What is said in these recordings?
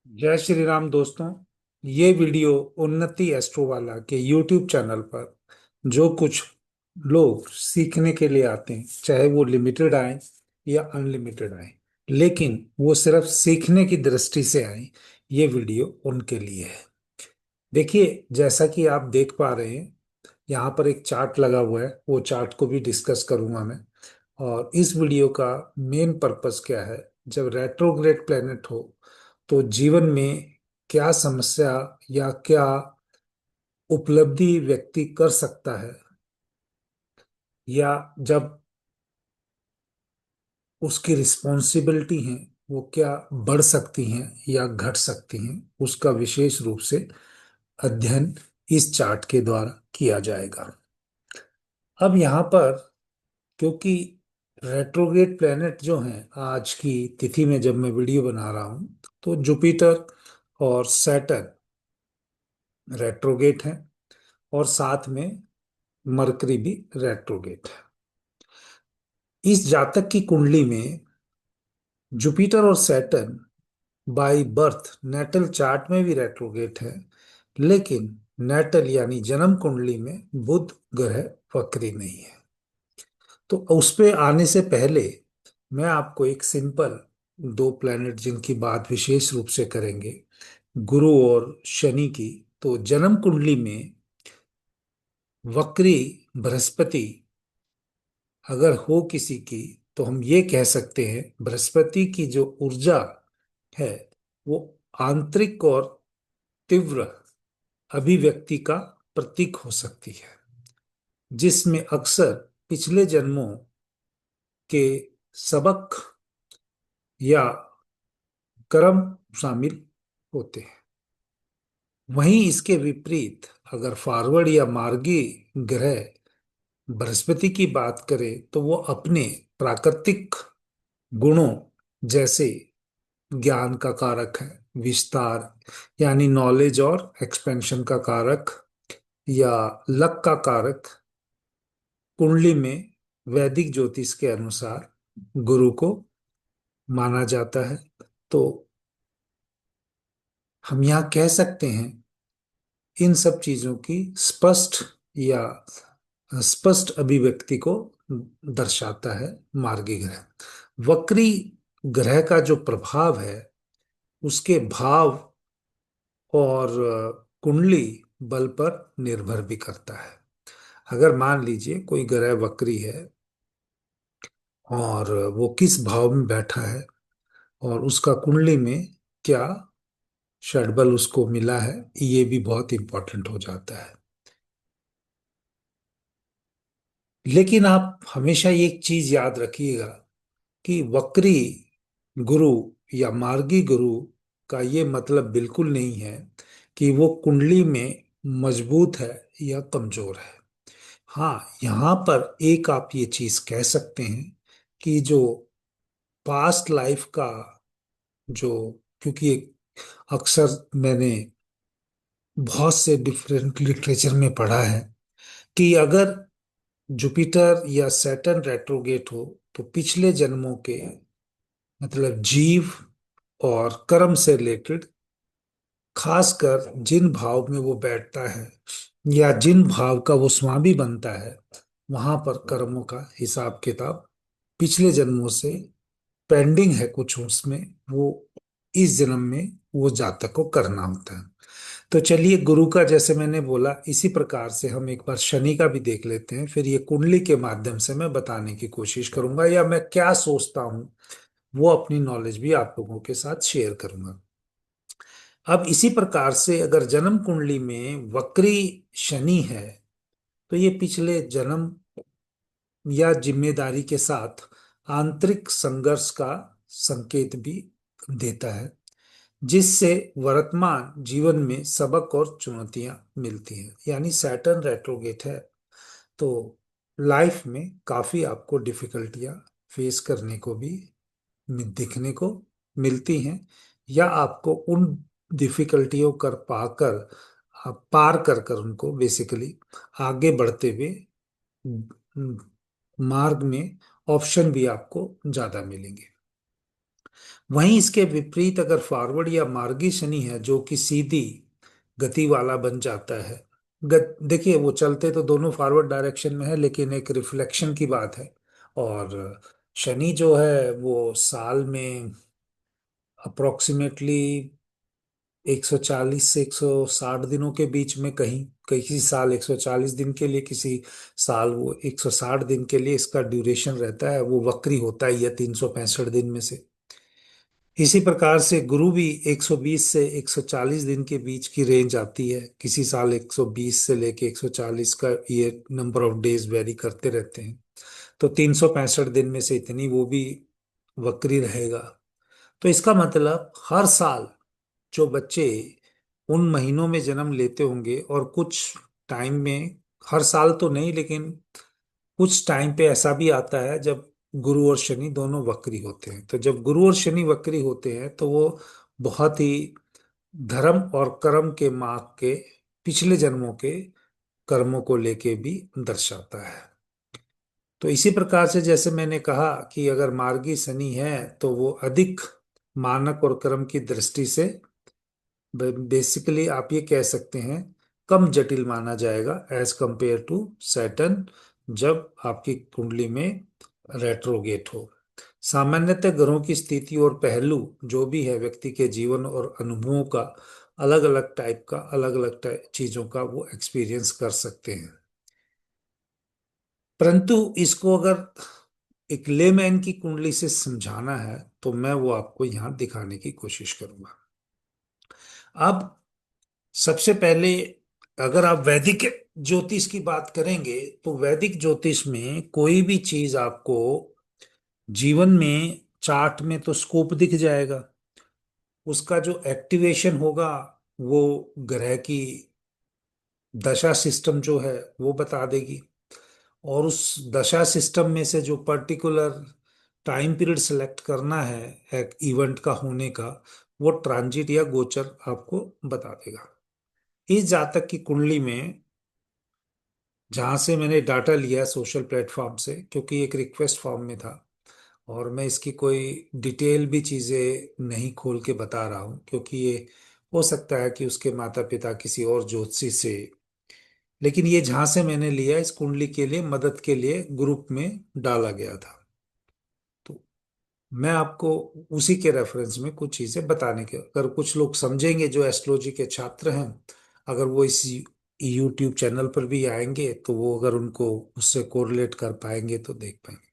जय श्री राम दोस्तों। ये वीडियो उन्नति एस्ट्रोवाला के यूट्यूब चैनल पर जो कुछ लोग सीखने के लिए आते हैं, चाहे वो लिमिटेड आए या अनलिमिटेड आए, लेकिन वो सिर्फ सीखने की दृष्टि से आए, ये वीडियो उनके लिए है। देखिए, जैसा कि आप देख पा रहे हैं, यहाँ पर एक चार्ट लगा हुआ है। वो चार्ट को भी डिस्कस करूंगा मैं। और इस वीडियो का मेन पर्पस क्या है, जब रेट्रोग्रेड प्लेनेट हो तो जीवन में क्या समस्या या क्या उपलब्धि व्यक्ति कर सकता है, या जब उसकी रिस्पॉन्सिबिलिटी है वो क्या बढ़ सकती हैं या घट सकती हैं, उसका विशेष रूप से अध्ययन इस चार्ट के द्वारा किया जाएगा। अब यहाँ पर, क्योंकि रेट्रोग्रेड प्लेनेट जो हैं, आज की तिथि में जब मैं वीडियो बना रहा हूँ, तो जुपिटर और सैटर्न रेट्रोगेट हैं, और साथ में मरकरी भी रेट्रोगेट है। इस जातक की कुंडली में जुपिटर और Saturn by birth natal chart में भी रेट्रोगेट है, लेकिन नेटल यानी जन्म कुंडली में बुध ग्रह वक्री नहीं है। तो उस पे आने से पहले मैं आपको एक सिंपल दो प्लैनेट जिनकी बात विशेष रूप से करेंगे, गुरु और शनि की। तो जन्म कुंडली में वक्री बृहस्पति अगर हो किसी की, तो हम ये कह सकते हैं बृहस्पति की जो ऊर्जा है वो आंतरिक और तीव्र अभिव्यक्ति का प्रतीक हो सकती है, जिसमें अक्सर पिछले जन्मों के सबक या कर्म शामिल होते हैं। वहीं इसके विपरीत अगर फॉरवर्ड या मार्गी ग्रह बृहस्पति की बात करें, तो वो अपने प्राकृतिक गुणों जैसे ज्ञान का कारक है, विस्तार यानी नॉलेज और एक्सपेंशन का कारक, या लक का कारक, कुंडली में वैदिक ज्योतिष के अनुसार गुरु को माना जाता है। तो हम यहाँ कह सकते हैं इन सब चीजों की स्पष्ट या स्पष्ट अभिव्यक्ति को दर्शाता है मार्गी ग्रह। वक्री ग्रह का जो प्रभाव है, उसके भाव और कुंडली बल पर निर्भर भी करता है। अगर मान लीजिए कोई ग्रह वक्री है और वो किस भाव में बैठा है और उसका कुंडली में क्या षडबल उसको मिला है, ये भी बहुत इंपॉर्टेंट हो जाता है। लेकिन आप हमेशा एक चीज याद रखिएगा कि वक्री गुरु या मार्गी गुरु का ये मतलब बिल्कुल नहीं है कि वो कुंडली में मजबूत है या कमजोर है। हाँ, यहाँ पर एक आप ये चीज कह सकते हैं कि जो पास्ट लाइफ का जो, क्योंकि अक्सर मैंने बहुत से डिफरेंट लिटरेचर में पढ़ा है कि अगर जुपिटर या सैटर्न रेट्रोगेट हो, तो पिछले जन्मों के मतलब जीव और कर्म से रिलेटेड, खासकर जिन भाव में वो बैठता है या जिन भाव का वो स्वामी बनता है, वहां पर कर्मों का हिसाब किताब पिछले जन्मों से पेंडिंग है कुछ, उसमें वो इस जन्म में वो जातक को करना होता है। तो चलिए, गुरु का जैसे मैंने बोला, इसी प्रकार से हम एक बार शनि का भी देख लेते हैं, फिर ये कुंडली के माध्यम से मैं बताने की कोशिश करूंगा, या मैं क्या सोचता हूं वो अपनी नॉलेज भी आप लोगों के साथ शेयर करूंगा। अब इसी प्रकार से अगर जन्म कुंडली में वक्री शनि है, तो ये पिछले जन्म या जिम्मेदारी के साथ आंतरिक संघर्ष का संकेत भी देता है, जिससे वर्तमान जीवन में सबक और चुनौतियां मिलती हैं। यानी सैटर्न रेट्रोगेट है तो लाइफ में काफी आपको डिफिकल्टियां फेस करने को भी दिखने को मिलती हैं, या आपको उन डिफिकल्टियों कर पाकर आप पार कर कर उनको बेसिकली आगे बढ़ते हुए मार्ग में ऑप्शन भी आपको ज्यादा मिलेंगे। वहीं इसके विपरीत अगर फॉरवर्ड या मार्गी शनि है जो कि सीधी गति वाला बन जाता है, देखिए वो चलते तो दोनों फॉरवर्ड डायरेक्शन में है, लेकिन एक रिफ्लेक्शन की बात है। और शनि जो है वो साल में अप्रोक्सीमेटली 140 से 160 दिनों के बीच में, कहीं किसी साल 140 दिन के लिए, किसी साल वो 160 दिन के लिए इसका ड्यूरेशन रहता है। वो वक्री होता ही है 365 दिन में से। इसी प्रकार से गुरु भी 120 से 140 दिन के बीच की रेंज आती है। किसी साल 120 से लेके 140 का ये नंबर ऑफ डेज वेरी करते रहते हैं। तो 365 दिन में से इतनी वो भी वक्री रहेगा। तो इसका मतलब हर साल जो बच्चे उन महीनों में जन्म लेते होंगे, और कुछ टाइम में, हर साल तो नहीं लेकिन कुछ टाइम पे ऐसा भी आता है जब गुरु और शनि दोनों वक्री होते हैं। तो जब गुरु और शनि वक्री होते हैं तो वो बहुत ही धर्म और कर्म के मार्ग के, पिछले जन्मों के कर्मों को लेके भी दर्शाता है। तो इसी प्रकार से जैसे मैंने कहा कि अगर मार्गी शनि है तो वो अधिक मानक और कर्म की दृष्टि से बेसिकली आप ये कह सकते हैं कम जटिल माना जाएगा एज कंपेयर टू सैटर्न, जब आपकी कुंडली में रेट्रोगेट हो। सामान्यतः ग्रहों की स्थिति और पहलू जो भी है व्यक्ति के जीवन और अनुभवों का अलग अलग टाइप का, अलग अलग टाइप चीजों का वो एक्सपीरियंस कर सकते हैं। परंतु इसको अगर एक लेमैन की कुंडली से समझाना है तो मैं वो आपको यहाँ दिखाने की कोशिश करूंगा। अब सबसे पहले अगर आप वैदिक ज्योतिष की बात करेंगे तो वैदिक ज्योतिष में कोई भी चीज आपको जीवन में चार्ट में तो स्कोप दिख जाएगा। उसका जो एक्टिवेशन होगा वो ग्रह की दशा सिस्टम जो है वो बता देगी। और उस दशा सिस्टम में से जो पर्टिकुलर टाइम पीरियड सेलेक्ट करना है एक इवेंट का होने का, वो ट्रांजिट या गोचर आपको बता देगा। इस जातक की कुंडली में, जहां से मैंने डाटा लिया सोशल प्लेटफॉर्म से, क्योंकि एक रिक्वेस्ट फॉर्म में था, और मैं इसकी कोई डिटेल भी चीजें नहीं खोल के बता रहा हूँ क्योंकि ये हो सकता है कि उसके माता पिता किसी और ज्योतिषी से, लेकिन ये जहां से मैंने लिया इस कुंडली के लिए मदद के लिए ग्रुप में डाला गया था। तो मैं आपको उसी के रेफरेंस में कुछ चीजें बताने के, अगर कुछ लोग समझेंगे जो एस्ट्रोलॉजी के छात्र हैं, अगर वो इस यूट्यूब चैनल पर भी आएंगे तो वो अगर उनको उससे कोरिलेट कर पाएंगे तो देख पाएंगे।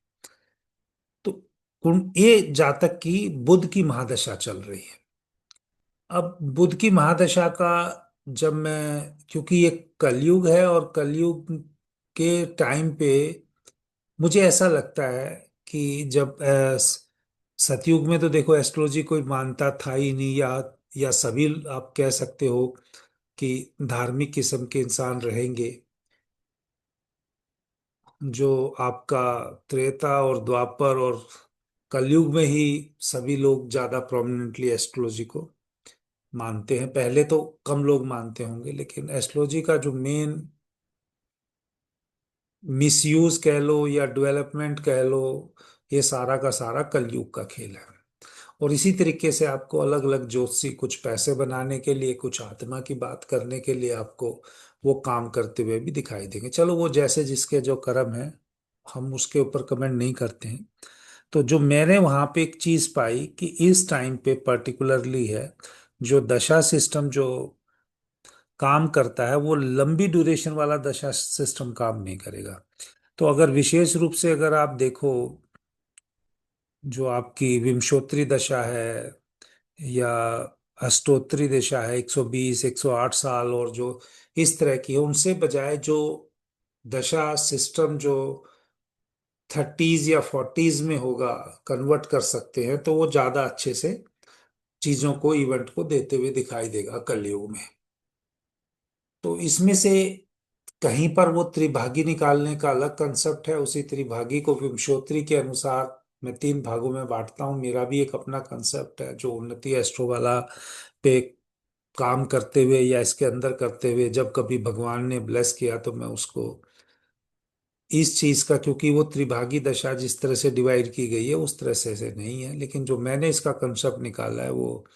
तो ये जातक की बुध की महादशा चल रही है। अब बुध की महादशा का, जब मैं, क्योंकि ये कलयुग है और कलयुग के टाइम पे मुझे ऐसा लगता है कि जब सतयुग में तो देखो एस्ट्रोलॉजी कोई मानता था ही नहीं, या सभी आप कह सकते हो कि धार्मिक किस्म के इंसान रहेंगे। जो आपका त्रेता और द्वापर और कलयुग में ही सभी लोग ज्यादा प्रोमिनेंटली एस्ट्रोलॉजी को मानते हैं। पहले तो कम लोग मानते होंगे, लेकिन एस्ट्रोलॉजी का जो मेन मिसयूज कह लो या डेवलपमेंट कह लो, ये सारा का सारा कलयुग का खेल है। और इसी तरीके से आपको अलग अलग ज्योतिषी कुछ पैसे बनाने के लिए, कुछ आत्मा की बात करने के लिए आपको वो काम करते हुए भी दिखाई देंगे। चलो वो जैसे जिसके जो कर्म है, हम उसके ऊपर कमेंट नहीं करते हैं। तो जो मैंने वहां पे एक चीज पाई कि इस टाइम पे पर्टिकुलरली है, जो दशा सिस्टम जो काम करता है वो लंबी ड्यूरेशन वाला दशा सिस्टम काम नहीं करेगा। तो अगर विशेष रूप से अगर आप देखो, जो आपकी विंशोत्तरी दशा है या अष्टोत्तरी दशा है, 120 108 साल, और जो इस तरह की है, उनसे बजाय जो दशा सिस्टम जो 30s या 40s में होगा, कन्वर्ट कर सकते हैं, तो वो ज्यादा अच्छे से चीजों को, इवेंट को देते हुए दिखाई देगा कलयुग में। तो इसमें से कहीं पर वो त्रिभागी निकालने का अलग कंसेप्ट है। उसी त्रिभागी को विंशोत्तरी के अनुसार मैं 3 भागों में बांटता हूँ। मेरा भी एक अपना कंसेप्ट है जो उन्नति एस्ट्रो वाला पे काम करते हुए या इसके अंदर करते हुए जब कभी भगवान ने ब्लेस किया तो मैं उसको इस चीज का, क्योंकि वो त्रिभागी दशा जिस तरह से डिवाइड की गई है उस तरह से नहीं है, लेकिन जो मैंने इसका कंसेप्ट निकाला है वो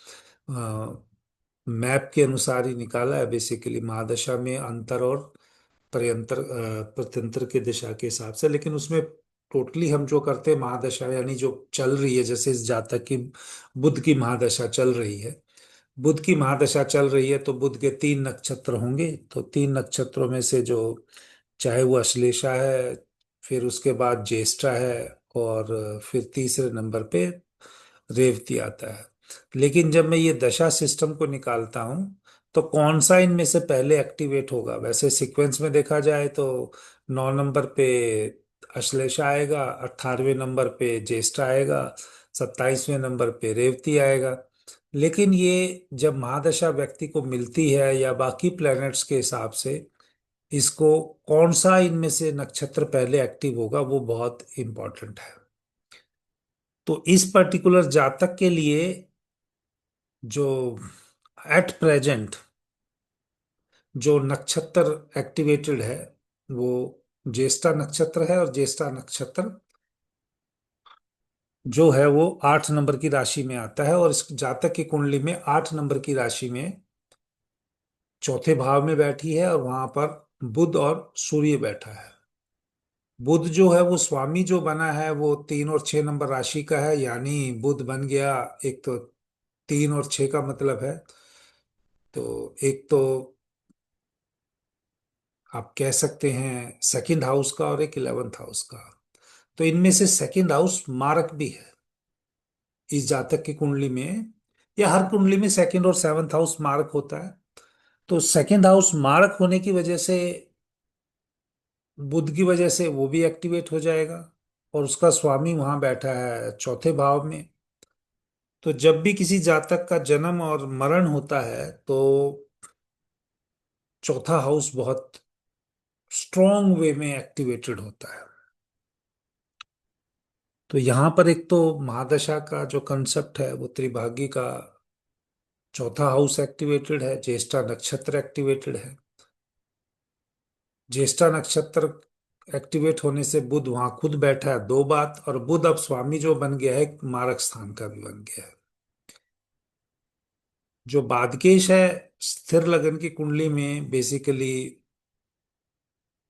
मैप के अनुसार ही निकाला है। बेसिकली महादशा में अंतर और प्रयंतर प्रत्यंतर के दिशा के हिसाब से, लेकिन उसमें टोटली हम जो करते हैं महादशा यानी जो चल रही है, जैसे इस जातक की बुध की महादशा चल रही है, बुध की महादशा चल रही है तो बुध के 3 नक्षत्र होंगे। तो 3 नक्षत्रों में से जो, चाहे वो अश्लेषा है, फिर उसके बाद ज्येष्ठा है, और फिर तीसरे नंबर पे रेवती आता है। लेकिन जब मैं ये दशा सिस्टम को निकालता हूँ तो कौन सा इनमें से पहले एक्टिवेट होगा, वैसे सीक्वेंस में देखा जाए तो 9 नंबर पे अश्लेषा आएगा, 18वें नंबर पे ज्येष्ठा आएगा, 27वें नंबर पे रेवती आएगा। लेकिन ये जब महादशा व्यक्ति को मिलती है या बाकी प्लैनेट्स के हिसाब से, इसको कौन सा इनमें से नक्षत्र पहले एक्टिव होगा वो बहुत इंपॉर्टेंट है। तो इस पर्टिकुलर जातक के लिए जो एट प्रेजेंट जो नक्षत्र एक्टिवेटेड है वो ज्येष्ठा नक्षत्र है, और ज्येष्ठा नक्षत्र जो है वो 8 नंबर की राशि में आता है, और इस जातक की कुंडली में 8 नंबर की राशि में चौथे भाव में बैठी है, और वहां पर बुध और सूर्य बैठा है। बुध जो है वो स्वामी जो बना है वो 3 और 6 नंबर राशि का है, यानी बुध बन गया, एक तो 3 और 6 का मतलब है, तो एक तो आप कह सकते हैं सेकंड हाउस का, और एक 11th हाउस का। तो इनमें से सेकंड हाउस मारक भी है इस जातक की कुंडली में, या हर कुंडली में सेकंड और 7th हाउस मारक होता है। तो सेकंड हाउस मारक होने की वजह से, बुध की वजह से वो भी एक्टिवेट हो जाएगा, और उसका स्वामी वहां बैठा है चौथे भाव में। तो जब भी किसी जातक का जन्म और मरण होता है तो चौथा हाउस बहुत स्ट्रॉन्ग वे में एक्टिवेटेड होता है। तो यहाँ पर एक तो महादशा का जो कंसेप्ट है वो त्रिभागी का, चौथा हाउस एक्टिवेटेड है, ज्येष्ठा नक्षत्र एक्टिवेटेड है। ज्येष्ठा नक्षत्र एक्टिवेट होने से बुध वहां खुद बैठा है, दो बात, और बुध अब स्वामी जो बन गया है मारक स्थान का भी बन गया है। जो बादकेश है स्थिर लगन की कुंडली में, बेसिकली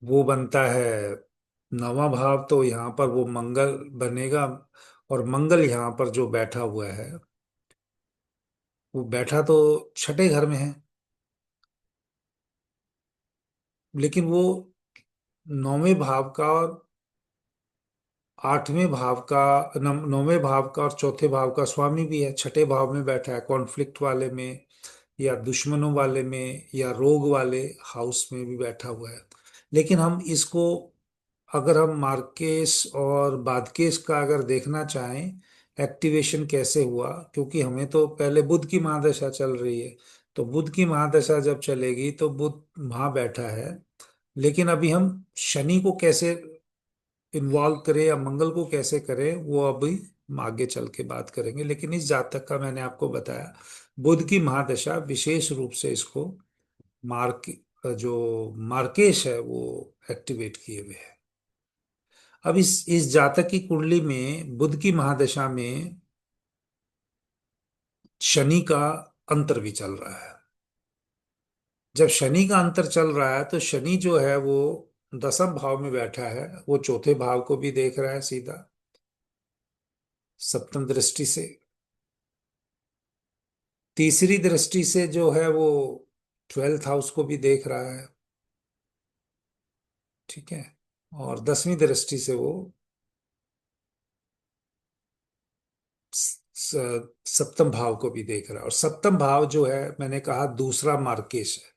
वो बनता है 9वां भाव, तो यहाँ पर वो मंगल बनेगा, और मंगल यहाँ पर जो बैठा हुआ है वो बैठा तो छठे घर में है, लेकिन वो 9वें भाव का और 8वें भाव का, 9वें भाव का और चौथे भाव का स्वामी भी है। छठे भाव में बैठा है, कॉन्फ्लिक्ट वाले में या दुश्मनों वाले में या रोग वाले हाउस में भी बैठा हुआ है। लेकिन हम इसको, अगर हम मार्केश और बादकेश का अगर देखना चाहें एक्टिवेशन कैसे हुआ, क्योंकि हमें तो पहले बुध की महादशा चल रही है, तो बुध की महादशा जब चलेगी तो बुध वहां बैठा है। लेकिन अभी हम शनि को कैसे इन्वॉल्व करें या मंगल को कैसे करें वो अभी हम आगे चल के बात करेंगे। लेकिन इस जातक का मैंने आपको बताया, बुध की महादशा विशेष रूप से इसको मार्क जो मार्केश है वो एक्टिवेट किए हुए है। अब इस जातक की कुंडली में बुध की महादशा में शनि का अंतर भी चल रहा है। जब शनि का अंतर चल रहा है तो शनि जो है वो 10म भाव में बैठा है, वो चौथे भाव को भी देख रहा है सीधा सप्तम दृष्टि से। तीसरी दृष्टि से जो है वो 12th हाउस को भी देख रहा है, ठीक है। और 10वीं दृष्टि से वो सप्तम भाव को भी देख रहा है, और सप्तम भाव जो है मैंने कहा दूसरा मार्केश है।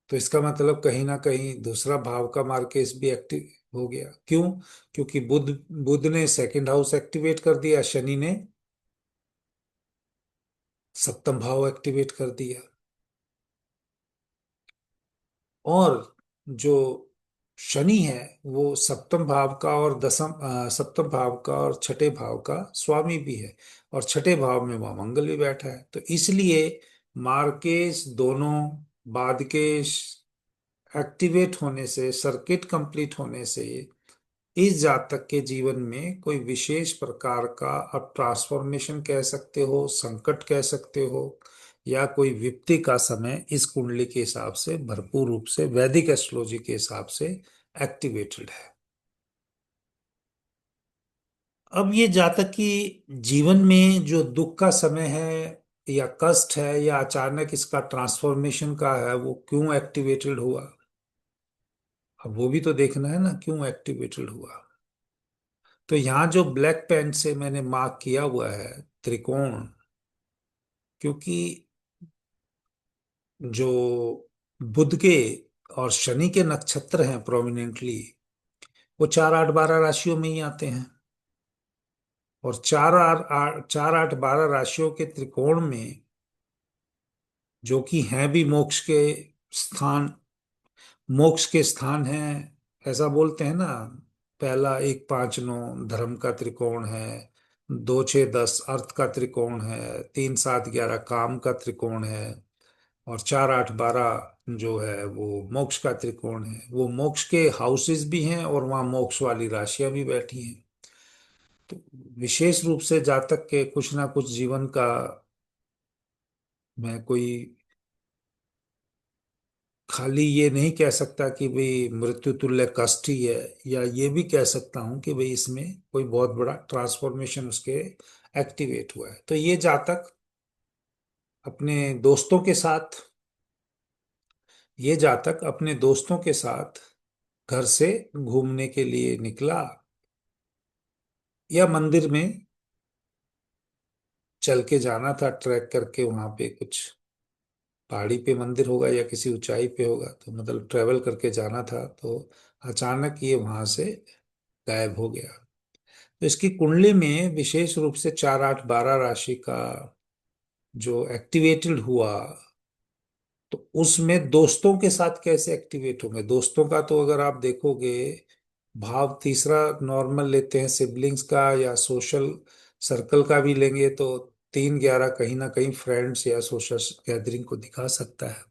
तो इसका मतलब कहीं ना कहीं दूसरा भाव का मार्केश भी एक्टिव हो गया। क्यों? क्योंकि बुध बुध ने सेकंड हाउस एक्टिवेट कर दिया, शनि ने सप्तम भाव एक्टिवेट कर दिया। और जो शनि है वो सप्तम भाव का और सप्तम भाव का और छठे भाव का स्वामी भी है, और छठे भाव में वह मंगल भी बैठा है। तो इसलिए मार्केश दोनों, बादकेश एक्टिवेट होने से, सर्किट कंप्लीट होने से इस जातक के जीवन में कोई विशेष प्रकार का, आप ट्रांसफॉर्मेशन कह सकते हो, संकट कह सकते हो, या कोई विपत्ति का समय इस कुंडली के हिसाब से भरपूर रूप से वैदिक एस्ट्रोलॉजी के हिसाब से एक्टिवेटेड है। अब ये जातक की जीवन में जो दुख का समय है, या कष्ट है, या अचानक इसका ट्रांसफॉर्मेशन का है, वो क्यों एक्टिवेटेड हुआ, अब वो भी तो देखना है ना, क्यों एक्टिवेटेड हुआ। तो यहाँ जो ब्लैक पेन से मैंने मार्क किया हुआ है त्रिकोण, क्योंकि जो बुध के और शनि के नक्षत्र हैं प्रोमिनेंटली, वो 4 8 12 राशियों में ही आते हैं। और 4 8 12 राशियों के त्रिकोण में, जो कि हैं भी स्थान मोक्ष के स्थान हैं, ऐसा बोलते हैं ना। पहला 1 5 9 धर्म का त्रिकोण है, 2 6 10 अर्थ का त्रिकोण है, 3 7 11 काम का त्रिकोण है, और 4 8 12 जो है वो मोक्ष का त्रिकोण है। वो मोक्ष के हाउसेस भी हैं और वहाँ मोक्ष वाली राशियां भी बैठी हैं। तो विशेष रूप से जातक के कुछ ना कुछ जीवन का, मैं कोई खाली ये नहीं कह सकता कि भाई मृत्यु तुल्य कष्ट ही है, या ये भी कह सकता हूं कि भाई इसमें कोई बहुत बड़ा ट्रांसफॉर्मेशन उसके एक्टिवेट हुआ है। तो ये जातक अपने दोस्तों के साथ ये जातक अपने दोस्तों के साथ घर से घूमने के लिए निकला, या मंदिर में चल के जाना था, ट्रैक करके, वहां पे कुछ पहाड़ी पे मंदिर होगा या किसी ऊंचाई पे होगा, तो मतलब ट्रेवल करके जाना था, तो अचानक ये वहां से गायब हो गया। तो इसकी कुंडली में विशेष रूप से 4 8 12 राशि का जो एक्टिवेटेड हुआ, तो उसमें दोस्तों के साथ कैसे एक्टिवेट होंगे। दोस्तों का तो अगर आप देखोगे, भाव तीसरा नॉर्मल लेते हैं, सिबलिंग्स का या सोशल सर्कल का भी लेंगे, तो 3 11 कहीं ना कहीं फ्रेंड्स या सोशल गैदरिंग को दिखा सकता है।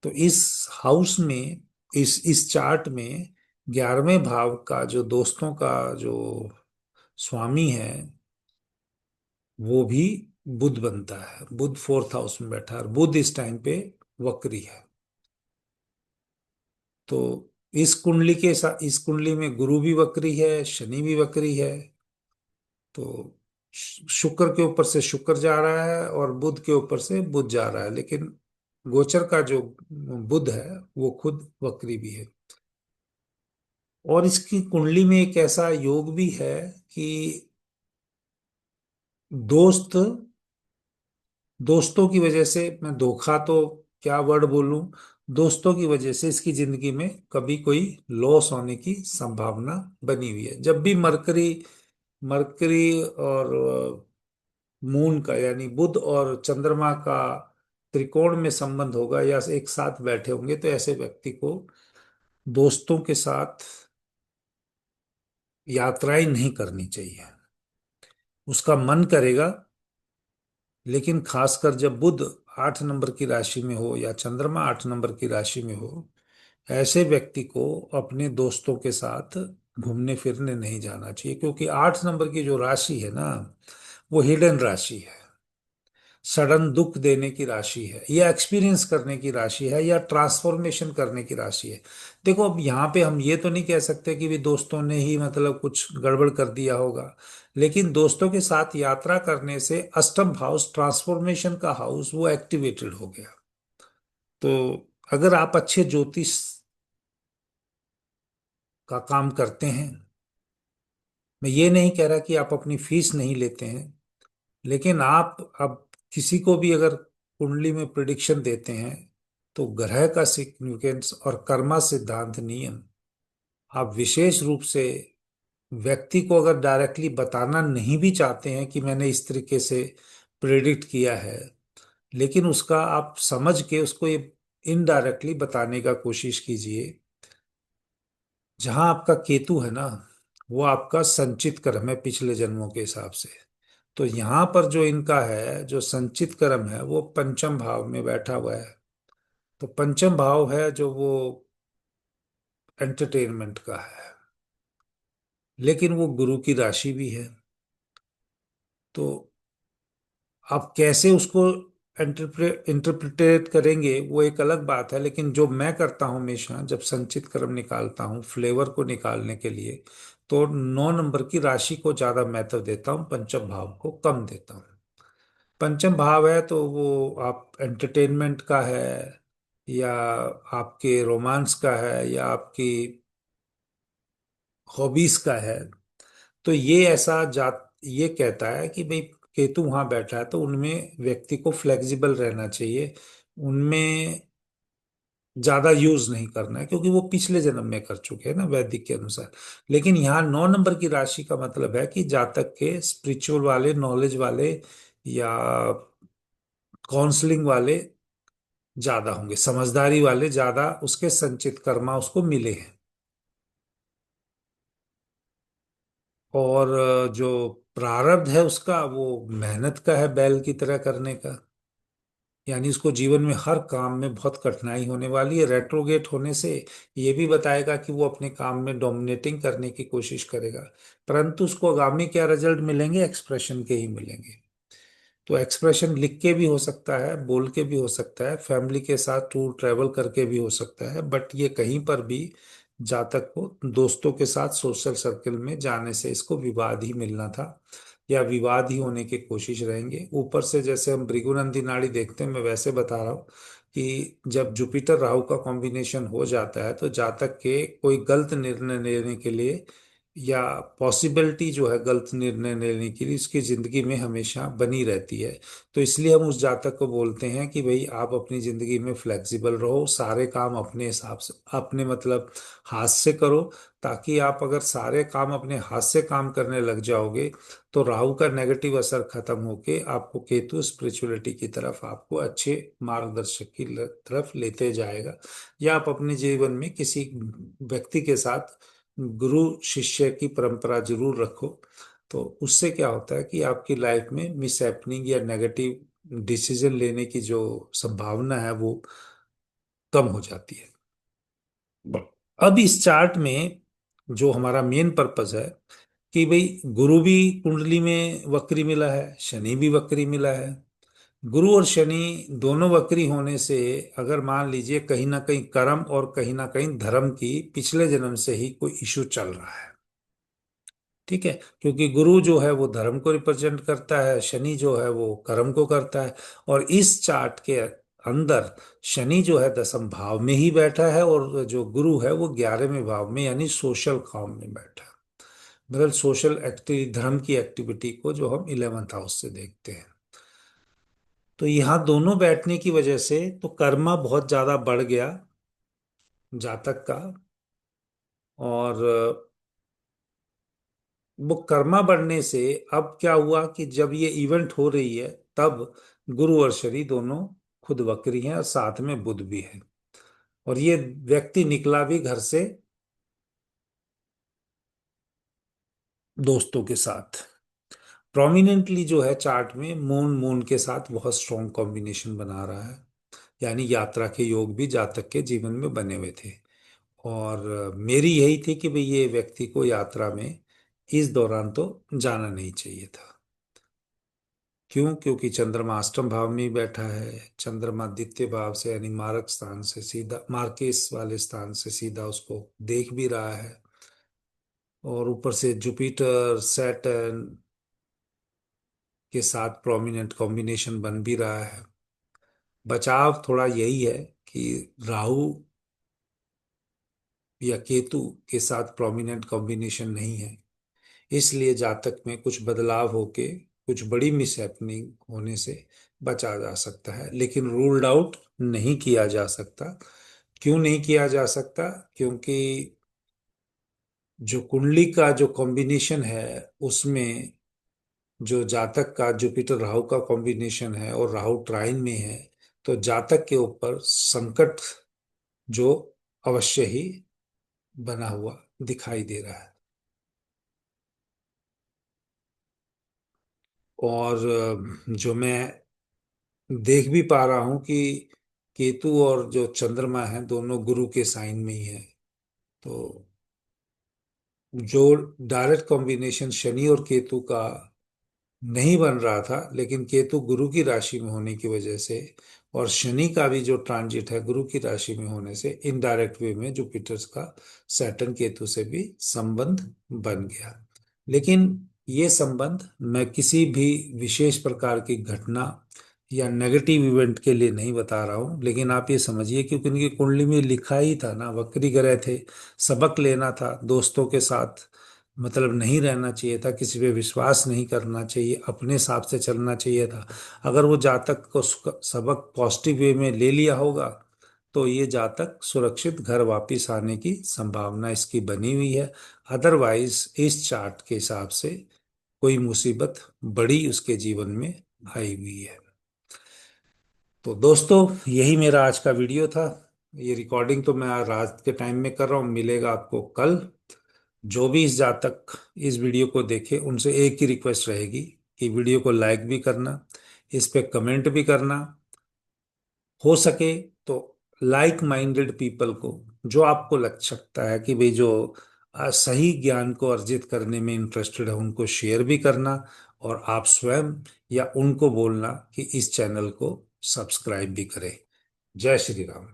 तो इस हाउस में, इस चार्ट में 11वें भाव का जो दोस्तों का जो स्वामी है, वो भी बुध बनता है। बुध फोर्थ हाउस में बैठा है, और बुध इस टाइम पे वक्री है। तो इस कुंडली में गुरु भी वक्री है, शनि भी वक्री है। तो शुक्र के ऊपर से शुक्र जा रहा है और बुध के ऊपर से बुध जा रहा है, लेकिन गोचर का जो बुध है वो खुद वक्री भी है। और इसकी कुंडली में एक ऐसा योग भी है कि दोस्त दोस्तों की वजह से, मैं धोखा तो क्या वर्ड बोलूं, दोस्तों की वजह से इसकी जिंदगी में कभी कोई लॉस होने की संभावना बनी हुई है। जब भी मरकरी मरकरी और मून का, यानी बुध और चंद्रमा का त्रिकोण में संबंध होगा, या एक साथ बैठे होंगे, तो ऐसे व्यक्ति को दोस्तों के साथ यात्राएं नहीं करनी चाहिए। उसका मन करेगा, लेकिन खासकर जब बुध 8 नंबर की राशि में हो या चंद्रमा 8 नंबर की राशि में हो, ऐसे व्यक्ति को अपने दोस्तों के साथ घूमने फिरने नहीं जाना चाहिए, क्योंकि 8 नंबर की जो राशि है ना, वो हिडन राशि है, सडन दुख देने की राशि है, या एक्सपीरियंस करने की राशि है, या ट्रांसफॉर्मेशन करने की राशि है। देखो, अब यहाँ पे हम ये तो नहीं कह सकते कि भी दोस्तों ने ही मतलब कुछ गड़बड़ कर दिया होगा, लेकिन दोस्तों के साथ यात्रा करने से अष्टम हाउस, ट्रांसफॉर्मेशन का हाउस, वो एक्टिवेटेड हो गया। तो अगर आप अच्छे ज्योतिष का काम करते हैं, मैं ये नहीं कह रहा कि आप अपनी फीस नहीं लेते हैं, लेकिन आप अब किसी को भी अगर कुंडली में प्रिडिक्शन देते हैं, तो ग्रह का सिग्निफिकेंस और कर्मा सिद्धांत नियम, आप विशेष रूप से व्यक्ति को अगर डायरेक्टली बताना नहीं भी चाहते हैं कि मैंने इस तरीके से प्रेडिक्ट किया है, लेकिन उसका आप समझ के उसको ये इनडायरेक्टली बताने का कोशिश कीजिए। जहां आपका केतु है ना, वो आपका संचित कर्म है पिछले जन्मों के हिसाब से। तो यहाँ पर जो इनका है, जो संचित कर्म है, वो पंचम भाव में बैठा हुआ है। तो पंचम भाव है जो वो एंटरटेनमेंट का है, लेकिन वो गुरु की राशि भी है। तो आप कैसे उसको इंटरप्रिटेट करेंगे वो एक अलग बात है, लेकिन जो मैं करता हूं हमेशा जब संचित क्रम निकालता हूं फ्लेवर को निकालने के लिए, तो 9 नंबर की राशि को ज्यादा महत्व देता हूं, पंचम भाव को कम देता हूं। पंचम भाव है तो वो आप एंटरटेनमेंट का है, या आपके रोमांस का है, या आपकी हॉबीज का है। तो ये ऐसा जात ये कहता है कि भाई केतु वहां बैठा है तो उनमें व्यक्ति को फ्लेक्सिबल रहना चाहिए, उनमें ज्यादा यूज नहीं करना है, क्योंकि वो पिछले जन्म में कर चुके हैं ना वैदिक के अनुसार। लेकिन यहाँ 9 नंबर की राशि का मतलब है कि जातक के स्पिरिचुअल वाले, नॉलेज वाले, या काउंसलिंग वाले ज्यादा होंगे, समझदारी वाले ज्यादा, उसके संचित कर्मा उसको मिले हैं। और जो प्रारब्ध है उसका, वो मेहनत का है बैल की तरह करने का। यानी उसको जीवन में हर काम में बहुत कठिनाई होने वाली है। रेट्रोगेट होने से ये भी बताएगा कि वो अपने काम में डोमिनेटिंग करने की कोशिश करेगा, परंतु उसको आगामी क्या रिजल्ट मिलेंगे, एक्सप्रेशन के ही मिलेंगे। तो एक्सप्रेशन लिख के भी हो सकता है, बोल के भी हो सकता है, फैमिली के साथ टूर ट्रैवल करके भी हो सकता है, बट ये कहीं पर भी जातक को दोस्तों के साथ सोशल सर्कल में जाने से इसको विवाद ही मिलना था, या विवाद ही होने की कोशिश रहेंगे। ऊपर से जैसे हम भृगुनंदी नाड़ी देखते हैं, मैं वैसे बता रहा हूँ कि जब जुपिटर राहु का कॉम्बिनेशन हो जाता है तो जातक के कोई गलत निर्णय लेने के लिए, या पॉसिबिलिटी जो है गलत निर्णय लेने की, उसकी जिंदगी में हमेशा बनी रहती है। तो इसलिए हम उस जातक को बोलते हैं कि भाई आप अपनी जिंदगी में फ्लेक्सिबल रहो, सारे काम अपने हिसाब से, अपने मतलब हाथ से करो। ताकि आप अगर सारे काम अपने हाथ से काम करने लग जाओगे तो राहु का नेगेटिव असर खत्म होके आपको केतु स्पिरिचुअलिटी की तरफ, आपको अच्छे मार्गदर्शक की तरफ लेते जाएगा। या आप अपने जीवन में किसी व्यक्ति के साथ गुरु शिष्य की परंपरा जरूर रखो। तो उससे क्या होता है कि आपकी लाइफ में मिस हैपनिंग या नेगेटिव डिसीजन लेने की जो संभावना है वो कम हो जाती है। अब इस चार्ट में जो हमारा मेन पर्पस है कि भाई गुरु भी कुंडली में वक्री मिला है, शनि भी वक्री मिला है। गुरु और शनि दोनों वक्री होने से अगर मान लीजिए कहीं ना कहीं कर्म और कहीं ना कहीं धर्म की पिछले जन्म से ही कोई इशू चल रहा है, ठीक है, क्योंकि गुरु जो है वो धर्म को रिप्रेजेंट करता है, शनि जो है वो कर्म को करता है। और इस चार्ट के अंदर शनि जो है 10वें भाव में ही बैठा है, और जो गुरु है वो 11वें भाव में, यानी सोशल काम में बैठा है। मतलब सोशल एक्टिविटी, धर्म की एक्टिविटी को जो हम 11th हाउस से देखते हैं। तो यहाँ दोनों बैठने की वजह से तो कर्मा बहुत ज्यादा बढ़ गया जातक का। और वो कर्मा बढ़ने से अब क्या हुआ कि जब ये इवेंट हो रही है तब गुरु और शनि दोनों खुद वक्री हैं, और साथ में बुध भी है। और ये व्यक्ति निकला भी घर से दोस्तों के साथ। प्रोमिनेंटली जो है चार्ट में मून मून के साथ बहुत स्ट्रॉन्ग कॉम्बिनेशन बना रहा है, यानी यात्रा के योग भी जातक के जीवन में बने हुए थे। और मेरी यही थी कि भाई ये व्यक्ति को यात्रा में इस दौरान तो जाना नहीं चाहिए था। क्यों? क्योंकि चंद्रमा 8वें भाव में ही बैठा है। चंद्रमा द्वितीय भाव से यानी मारक स्थान से सीधा, मार्केस वाले स्थान से सीधा उसको देख भी रहा है। और ऊपर से जुपिटर सैटर्न के साथ प्रोमिनेंट कॉम्बिनेशन बन भी रहा है। बचाव थोड़ा यही है कि राहु या केतु के साथ प्रोमिनेंट कॉम्बिनेशन नहीं है, इसलिए जातक में कुछ बदलाव होके कुछ बड़ी मिसहैपनिंग होने से बचा जा सकता है, लेकिन रूल्ड आउट नहीं किया जा सकता। क्यों नहीं किया जा सकता? क्योंकि जो कुंडली का जो कॉम्बिनेशन है उसमें जो जातक का जुपिटर राहु का कॉम्बिनेशन है और राहु ट्राइन में है, तो जातक के ऊपर संकट जो अवश्य ही बना हुआ दिखाई दे रहा है। और जो मैं देख भी पा रहा हूं कि केतु और जो चंद्रमा है दोनों गुरु के साइन में ही है। तो जो डायरेक्ट कॉम्बिनेशन शनि और केतु का नहीं बन रहा था, लेकिन केतु गुरु की राशि में होने की वजह से और शनि का भी जो ट्रांजिट है गुरु की राशि में होने से इनडायरेक्ट वे में जुपिटर्स का सैटर्न केतु से भी संबंध बन गया। लेकिन ये संबंध मैं किसी भी विशेष प्रकार की घटना या नेगेटिव इवेंट के लिए नहीं बता रहा हूं, लेकिन आप ये समझिए क्योंकि उनकी कुंडली में लिखा ही था ना, वक्री ग्रह थे, सबक लेना था दोस्तों के साथ, मतलब नहीं रहना चाहिए था, किसी पे विश्वास नहीं करना चाहिए, अपने हिसाब से चलना चाहिए था। अगर वो जातक को सबक पॉजिटिव वे में ले लिया होगा तो ये जातक सुरक्षित घर वापस आने की संभावना इसकी बनी हुई है। अदरवाइज इस चार्ट के हिसाब से कोई मुसीबत बड़ी उसके जीवन में आई हुई है। तो दोस्तों यही मेरा आज का वीडियो था। ये रिकॉर्डिंग तो मैं आज रात के टाइम में कर रहा हूँ, मिलेगा आपको कल। जो भी इस जातक इस वीडियो को देखे उनसे एक ही रिक्वेस्ट रहेगी कि वीडियो को लाइक भी करना, इस पे कमेंट भी करना, हो सके तो लाइक माइंडेड पीपल को, जो आपको लग सकता है कि भाई जो सही ज्ञान को अर्जित करने में इंटरेस्टेड है, उनको शेयर भी करना, और आप स्वयं या उनको बोलना कि इस चैनल को सब्सक्राइब भी करें। जय श्री राम।